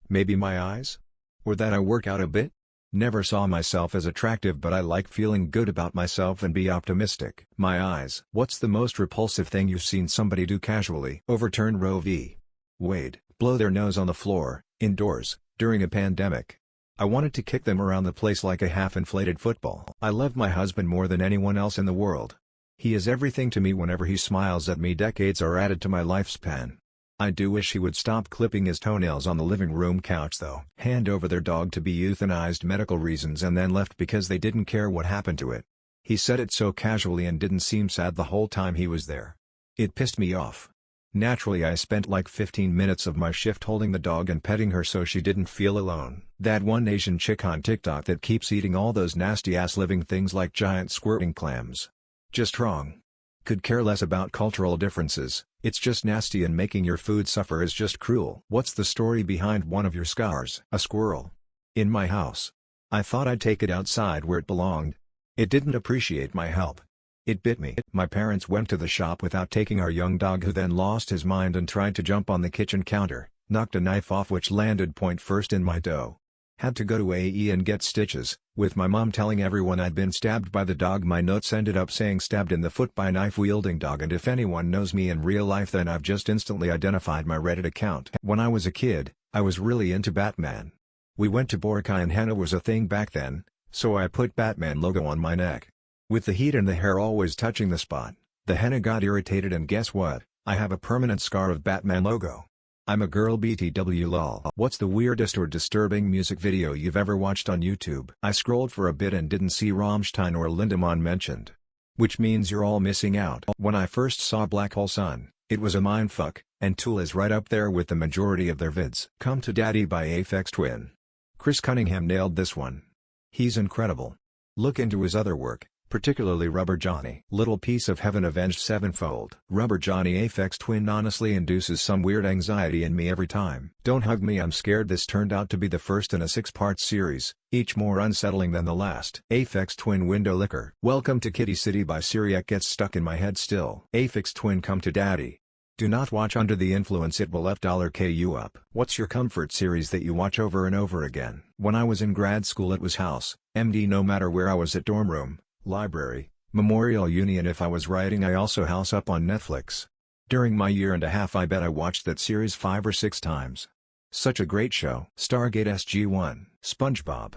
Maybe my eyes? Or that I work out a bit? Never saw myself as attractive, but I like feeling good about myself and be optimistic. My eyes. What's the most repulsive thing you've seen somebody do casually? Overturn Roe v. Wade. Blow their nose on the floor, indoors, during a pandemic. I wanted to kick them around the place like a half-inflated football. I love my husband more than anyone else in the world. He is everything to me. Whenever he smiles at me, decades are added to my lifespan. I do wish he would stop clipping his toenails on the living room couch though. Hand over their dog to be euthanized medical reasons and then left because they didn't care what happened to it. He said it so casually and didn't seem sad the whole time he was there. It pissed me off. Naturally, I spent like 15 minutes of my shift holding the dog and petting her so she didn't feel alone. That one Asian chick on TikTok that keeps eating all those nasty ass living things like giant squirting clams. Just wrong. Could care less about cultural differences. It's just nasty, and making your food suffer is just cruel. What's the story behind one of your scars? A squirrel. In my house. I thought I'd take it outside where it belonged. It didn't appreciate my help. It bit me. My parents went to the shop without taking our young dog, who then lost his mind and tried to jump on the kitchen counter, knocked a knife off which landed point first in my dough. Had to go to AE and get stitches, with my mom telling everyone I'd been stabbed by the dog. My notes ended up saying stabbed in the foot by a knife-wielding dog, and if anyone knows me in real life then I've just instantly identified my Reddit account. When I was a kid, I was really into Batman. We went to Boracay and henna was a thing back then, so I put Batman logo on my neck. With the heat and the hair always touching the spot, the henna got irritated, and guess what? I have a permanent scar of Batman logo. I'm a girl BTW lol. What's the weirdest or disturbing music video you've ever watched on YouTube? I scrolled for a bit and didn't see Rammstein or Lindemann mentioned. Which means you're all missing out. When I first saw Black Hole Sun, it was a mindfuck, and Tool is right up there with the majority of their vids. Come to Daddy by Aphex Twin. Chris Cunningham nailed this one. He's incredible. Look into his other work, particularly Rubber Johnny. Little Piece of Heaven Avenged Sevenfold. Rubber Johnny Aphex Twin honestly induces some weird anxiety in me every time. Don't hug me, I'm scared. This turned out to be the first in a 6-part series, each more unsettling than the last. Aphex Twin Window Licker. Welcome to Kitty City by Syriac gets stuck in my head still. Aphex Twin Come to Daddy. Do not watch Under the Influence, it will $K you up. What's your comfort series that you watch over and over again? When I was in grad school it was House, MD. No matter where I was, at dorm room, library, Memorial Union. If I was writing I also House Up on Netflix. During my year and a half I bet I watched that series 5 or 6 times. Such a great show. Stargate SG-1. SpongeBob.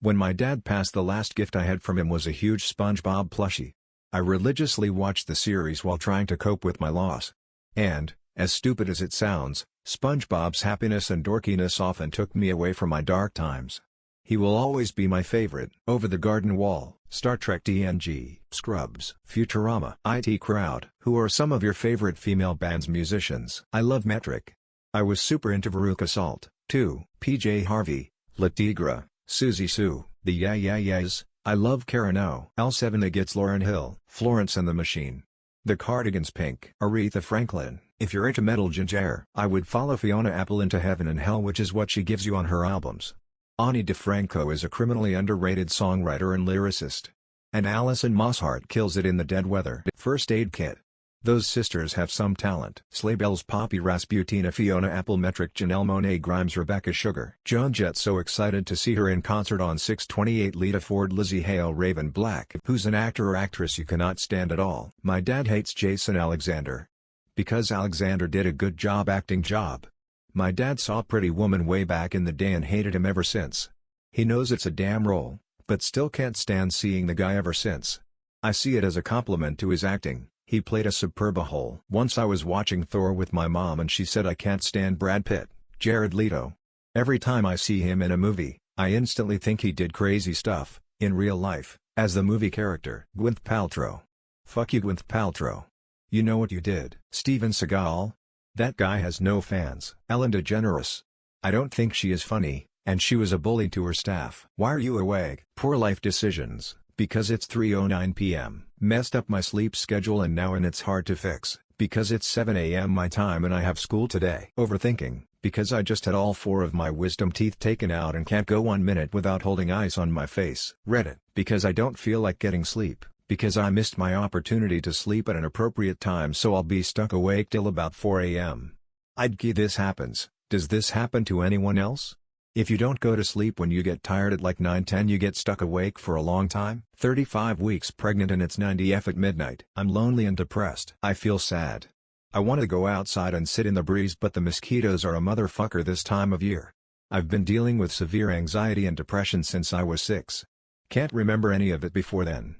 When my dad passed, the last gift I had from him was a huge SpongeBob plushie. I religiously watched the series while trying to cope with my loss. And, as stupid as it sounds, SpongeBob's happiness and dorkiness often took me away from my dark times. He will always be my favorite. Over the Garden Wall, Star Trek TNG, Scrubs, Futurama, IT Crowd. Who are some of your favorite female bands musicians? I love Metric. I was super into Veruca Salt, too. PJ Harvey, La Tigra, Suzy Sue, the Yeah Yeah Yeahs. I love Karen O. L7 Against Lauryn Hill, Florence and the Machine. The Cardigans Pink. Aretha Franklin. If you're into metal ginger, I would follow Fiona Apple into Heaven and Hell, which is what she gives you on her albums. Ani DeFranco is a criminally underrated songwriter and lyricist. And Alison Mosshart kills it in The Dead Weather. First Aid Kit. Those sisters have some talent. Sleigh Bells, Poppy Rasputina, Fiona Apple, Metric, Janelle Monáe, Grimes, Rebecca Sugar. Joan Jett, so excited to see her in concert on 6/28. Lita Ford, Lizzie Hale, Raven Black. Who's an actor or actress you cannot stand at all? My dad hates Jason Alexander. Because Alexander did a good acting job. My dad saw Pretty Woman way back in the day and hated him ever since. He knows it's a damn role, but still can't stand seeing the guy ever since. I see it as a compliment to his acting. He played a superb role. Once I was watching Thor with my mom and she said I can't stand Brad Pitt, Jared Leto. Every time I see him in a movie, I instantly think he did crazy stuff, in real life, as the movie character. Gwyneth Paltrow. Fuck you, Gwyneth Paltrow. You know what you did. Steven Seagal? That guy has no fans. Ellen DeGeneres. I don't think she is funny, and she was a bully to her staff. Why are you awake? Poor life decisions. Because it's 3:09 p.m. Messed up my sleep schedule and it's hard to fix, because it's 7 a.m. my time and I have school today. Overthinking, because I just had all 4 of my wisdom teeth taken out and can't go 1 minute without holding ice on my face. Reddit, because I don't feel like getting sleep, because I missed my opportunity to sleep at an appropriate time, so I'll be stuck awake till about 4 a.m. I'd key this happens. Does this happen to anyone else? If you don't go to sleep when you get tired at like 9-10, you get stuck awake for a long time. 35 weeks pregnant and it's 90F at midnight. I'm lonely and depressed. I feel sad. I want to go outside and sit in the breeze, but the mosquitoes are a motherfucker this time of year. I've been dealing with severe anxiety and depression since I was 6. Can't remember any of it before then.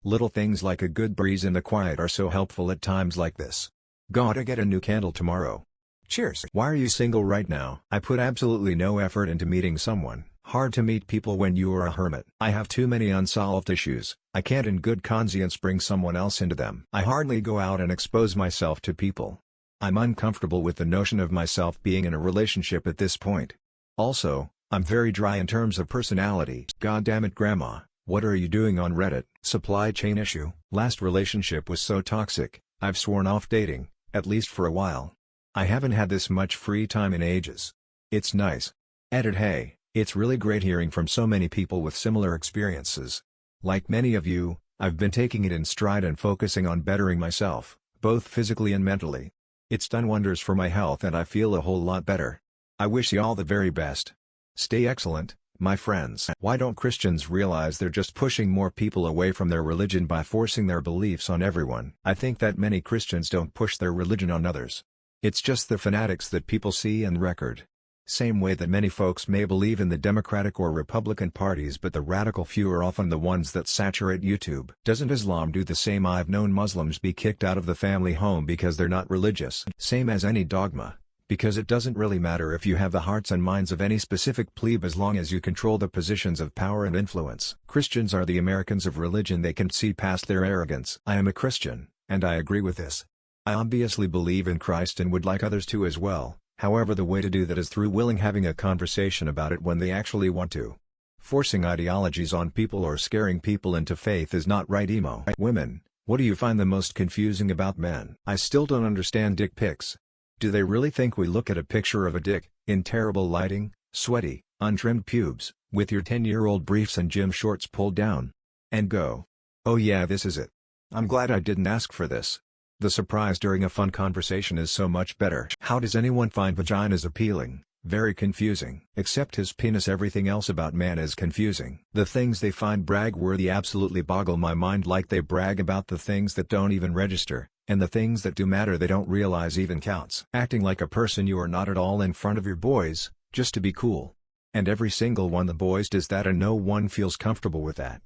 Little things like a good breeze and the quiet are so helpful at times like this. Gotta get a new candle tomorrow. Cheers. Why are you single right now? I put absolutely no effort into meeting someone. Hard to meet people when you are a hermit. I have too many unsolved issues. I can't in good conscience bring someone else into them. I hardly go out and expose myself to people. I'm uncomfortable with the notion of myself being in a relationship at this point. Also, I'm very dry in terms of personality. God damn it, Grandma, what are you doing on Reddit? Supply chain issue. Last relationship was so toxic, I've sworn off dating, at least for a while. I haven't had this much free time in ages. It's nice. Edit. Hey, it's really great hearing from so many people with similar experiences. Like many of you, I've been taking it in stride and focusing on bettering myself, both physically and mentally. It's done wonders for my health and I feel a whole lot better. I wish you all the very best. Stay excellent, my friends. Why don't Christians realize they're just pushing more people away from their religion by forcing their beliefs on everyone? I think that many Christians don't push their religion on others. It's just the fanatics that people see and record. Same way that many folks may believe in the Democratic or Republican parties, but the radical few are often the ones that saturate YouTube. Doesn't Islam do the same? I've known Muslims be kicked out of the family home because they're not religious. Same as any dogma. Because it doesn't really matter if you have the hearts and minds of any specific plebe as long as you control the positions of power and influence. Christians are the Americans of religion. They can see past their arrogance. I am a Christian, and I agree with this. I obviously believe in Christ and would like others to as well. However, the way to do that is through having a conversation about it when they actually want to. Forcing ideologies on people or scaring people into faith is not right. Emo. Women, what do you find the most confusing about men? I still don't understand dick pics. Do they really think we look at a picture of a dick, in terrible lighting, sweaty, untrimmed pubes, with your 10-year-old briefs and gym shorts pulled down, and go, oh yeah, this is it. I'm glad I didn't ask for this. The surprise during a fun conversation is so much better. How does anyone find vaginas appealing? Very confusing. Except his penis, everything else about man is confusing. The things they find brag-worthy absolutely boggle my mind, like they brag about the things that don't even register, and the things that do matter they don't realize even counts. Acting like a person you are not at all in front of your boys, just to be cool. And every single one the boys does that and no one feels comfortable with that.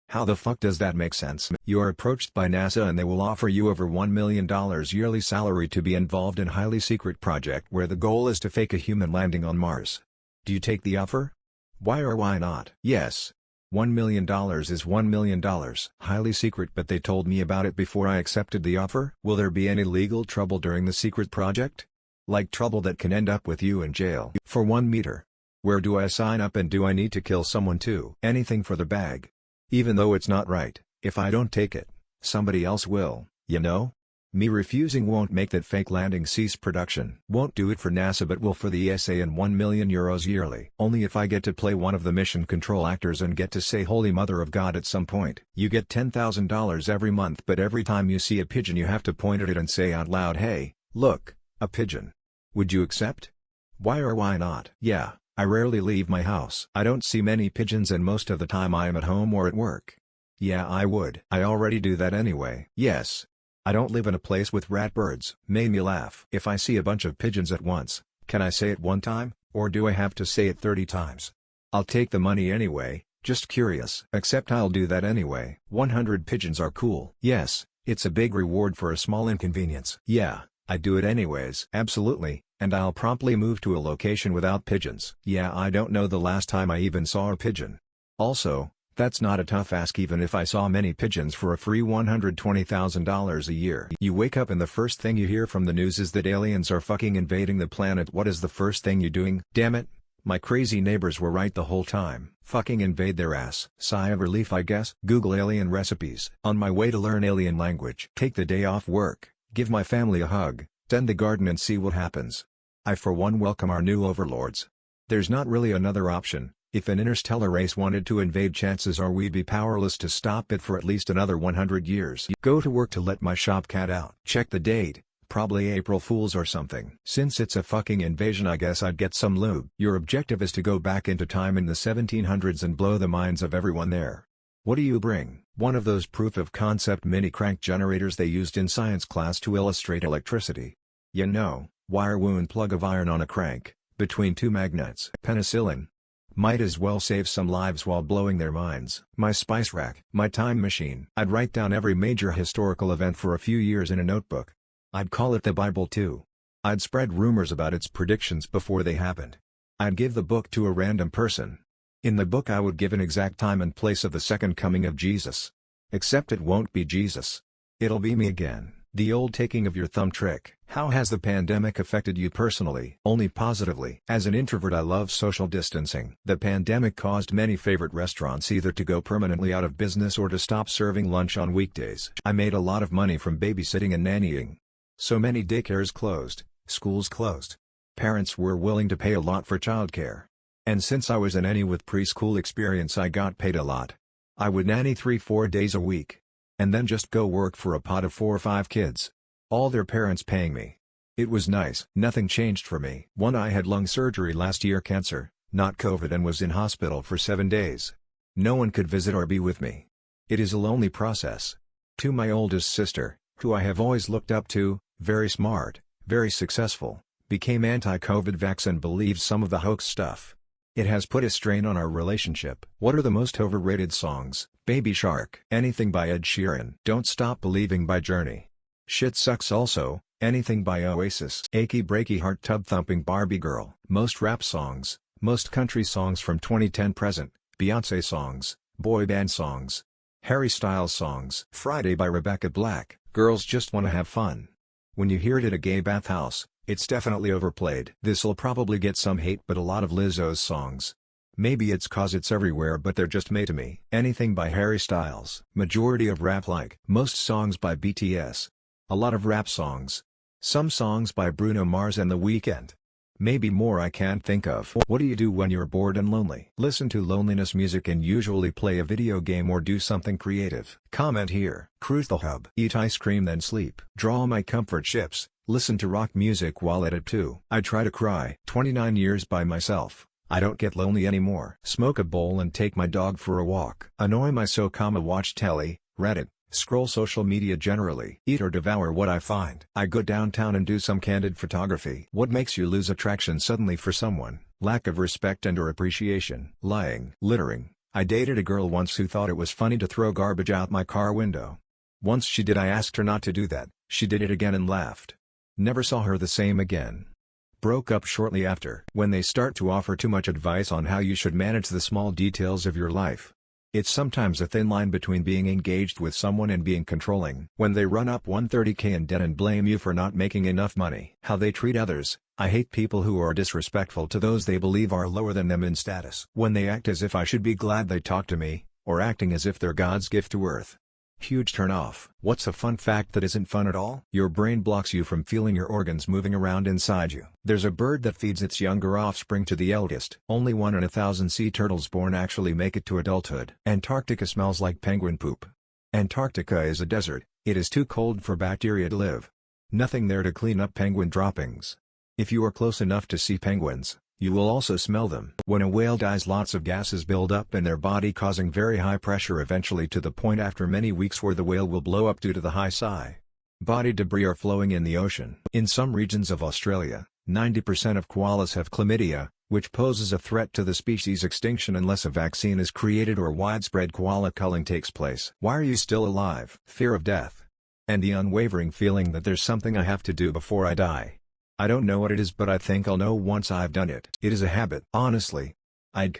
How the fuck does that make sense? You are approached by NASA and they will offer you over $1 million yearly salary to be involved in highly secret project where the goal is to fake a human landing on Mars. Do you take the offer? Why or why not? Yes. $1 million is $1 million. Highly secret, but they told me about it before I accepted the offer. Will there be any legal trouble during the secret project? Like trouble that can end up with you in jail. For 1 meter. Where do I sign up, and do I need to kill someone too? Anything for the bag. Even though it's not right, if I don't take it, somebody else will, you know? Me refusing won't make that fake landing cease production. Won't do it for NASA, but will for the ESA, and €1 million yearly. Only if I get to play one of the mission control actors and get to say Holy Mother of God at some point. You get $10,000 every month, but every time you see a pigeon you have to point at it and say out loud, "Hey, look, a pigeon." Would you accept? Why or why not? Yeah, I rarely leave my house. I don't see many pigeons, and most of the time I am at home or at work. Yeah, I would. I already do that anyway. Yes. I don't live in a place with rat birds. Made me laugh. If I see a bunch of pigeons at once, can I say it one time, or do I have to say it 30 times? I'll take the money anyway, just curious. Except I'll do that anyway. 100 pigeons are cool. Yes, it's a big reward for a small inconvenience. Yeah, I do it anyways. Absolutely, and I'll promptly move to a location without pigeons. Yeah, I don't know the last time I even saw a pigeon. Also, that's not a tough ask even if I saw many pigeons for a free $120,000 a year. You wake up and the first thing you hear from the news is that aliens are fucking invading the planet. What is the first thing you're doing? Damn it, my crazy neighbors were right the whole time. Fucking invade their ass. Sigh of relief, I guess. Google alien recipes. On my way to learn alien language. Take the day off work, give my family a hug, tend the garden and see what happens. I for one welcome our new overlords. There's not really another option. If an interstellar race wanted to invade, chances are we'd be powerless to stop it for at least another 100 years. Go to work to let my shop cat out. Check the date, probably April Fools or something. Since it's a fucking invasion, I guess I'd get some lube. Your objective is to go back into time in the 1700s and blow the minds of everyone there. What do you bring? One of those proof-of-concept mini-crank generators they used in science class to illustrate electricity. You know, wire wound plug of iron on a crank, between two magnets. Penicillin. Might as well save some lives while blowing their minds. My spice rack. My time machine. I'd write down every major historical event for a few years in a notebook. I'd call it the Bible too. I'd spread rumors about its predictions before they happened. I'd give the book to a random person. In the book I would give an exact time and place of the second coming of Jesus. Except it won't be Jesus. It'll be me again. The old taking of your thumb trick. How has the pandemic affected you personally? Only positively. As an introvert, I love social distancing. The pandemic caused many favorite restaurants either to go permanently out of business or to stop serving lunch on weekdays. I made a lot of money from babysitting and nannying. So many daycares closed, schools closed. Parents were willing to pay a lot for childcare. And since I was a nanny with preschool experience, I got paid a lot. I would nanny 3-4 days a week. And then just go work for a pod of 4 or 5 kids. All their parents paying me. It was nice. Nothing changed for me. I had lung surgery last year, cancer, not COVID, and was in hospital for 7 days. No one could visit or be with me. It is a lonely process. To my oldest sister, who I have always looked up to, very smart, very successful, became anti-COVID vax and believes some of the hoax stuff. It has put a strain on our relationship. What are the most overrated songs? Baby Shark. Anything by Ed Sheeran. Don't Stop Believing by Journey. Shit Sucks also, anything by Oasis. Achy Breaky Heart Tub Thumping Barbie Girl. Most rap songs, most country songs from 2010 present, Beyonce songs, boy band songs, Harry Styles songs. Friday by Rebecca Black. Girls Just Wanna Have Fun. When you hear it at a gay bathhouse, it's definitely overplayed. This'll probably get some hate, but a lot of Lizzo's songs. Maybe it's cause it's everywhere, but they're just made to me. Anything by Harry Styles. Majority of rap like. Most songs by BTS. A lot of rap songs. Some songs by Bruno Mars and The Weeknd. Maybe more I can't think of. What do you do when you're bored and lonely? Listen to loneliness music and usually play a video game or do something creative. Comment here. Cruise the hub. Eat ice cream then sleep. Draw my comfort ships. Listen to rock music while at it too. I try to cry. 29 years by myself. I don't get lonely anymore. Smoke a bowl and take my dog for a walk. Annoy my watch telly, Reddit, scroll social media generally. Eat or devour what I find. I go downtown and do some candid photography. What makes you lose attraction suddenly for someone? Lack of respect and or appreciation. Lying. Littering. I dated a girl once who thought it was funny to throw garbage out my car window. Once she did, I asked her not to do that. She did it again and laughed. Never saw her the same again. Broke up shortly after. When they start to offer too much advice on how you should manage the small details of your life. It's sometimes a thin line between being engaged with someone and being controlling. When they run up 130k in debt and blame you for not making enough money. How they treat others. I hate people who are disrespectful to those they believe are lower than them in status. When they act as if I should be glad they talk to me, or acting as if they're God's gift to earth. Huge turn off. What's a fun fact that isn't fun at all? Your brain blocks you from feeling your organs moving around inside you. There's a bird that feeds its younger offspring to the eldest. Only 1 in 1,000 sea turtles born actually make it to adulthood. Antarctica smells like penguin poop. Antarctica is a desert, it is too cold for bacteria to live. Nothing there to clean up penguin droppings. If you are close enough to see penguins, you will also smell them. When a whale dies, lots of gases build up in their body, causing very high pressure, eventually to the point after many weeks where the whale will blow up due to the high body debris are flowing in the ocean. In some regions of Australia, 90% of koalas have chlamydia, which poses a threat to the species extinction unless a vaccine is created or widespread koala culling takes place. Why are you still alive? Fear of death. And the unwavering feeling that there's something I have to do before I die. I don't know what it is, but I think I'll know once I've done it. It is a habit. Honestly, I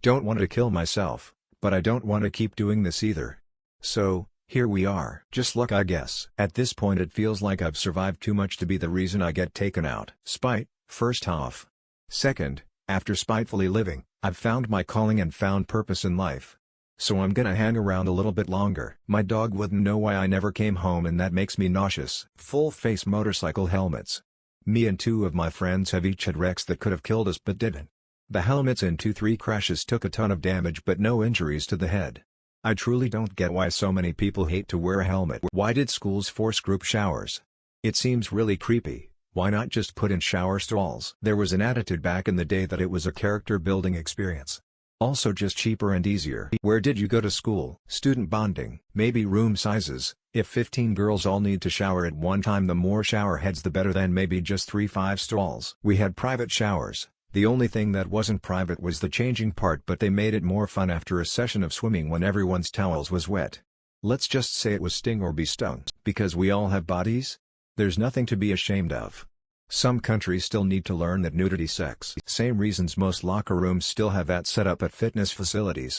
don't want to kill myself, but I don't want to keep doing this either. So, here we are. Just luck, I guess. At this point it feels like I've survived too much to be the reason I get taken out. Spite, first off. Second, after spitefully living, I've found my calling and found purpose in life. So I'm gonna hang around a little bit longer. My dog wouldn't know why I never came home, and that makes me nauseous. Full face motorcycle helmets. Me and 2 of my friends have each had wrecks that could have killed us but didn't. The helmets in 2-3 crashes took a ton of damage but no injuries to the head. I truly don't get why so many people hate to wear a helmet. Why did schools force group showers? It seems really creepy. Why not just put in shower stalls? There was an attitude back in the day that it was a character building experience. Also just cheaper and easier. Where did you go to school? Student bonding. Maybe room sizes. If 15 girls all need to shower at one time, the more shower heads the better, than maybe just 3-5 stalls. We had private showers. The only thing that wasn't private was the changing part, but they made it more fun after a session of swimming when everyone's towels was wet. Let's just say it was sting or be stung. Because we all have bodies? There's nothing to be ashamed of. Some countries still need to learn that nudity sex. Same reasons most locker rooms still have that set up at fitness facilities.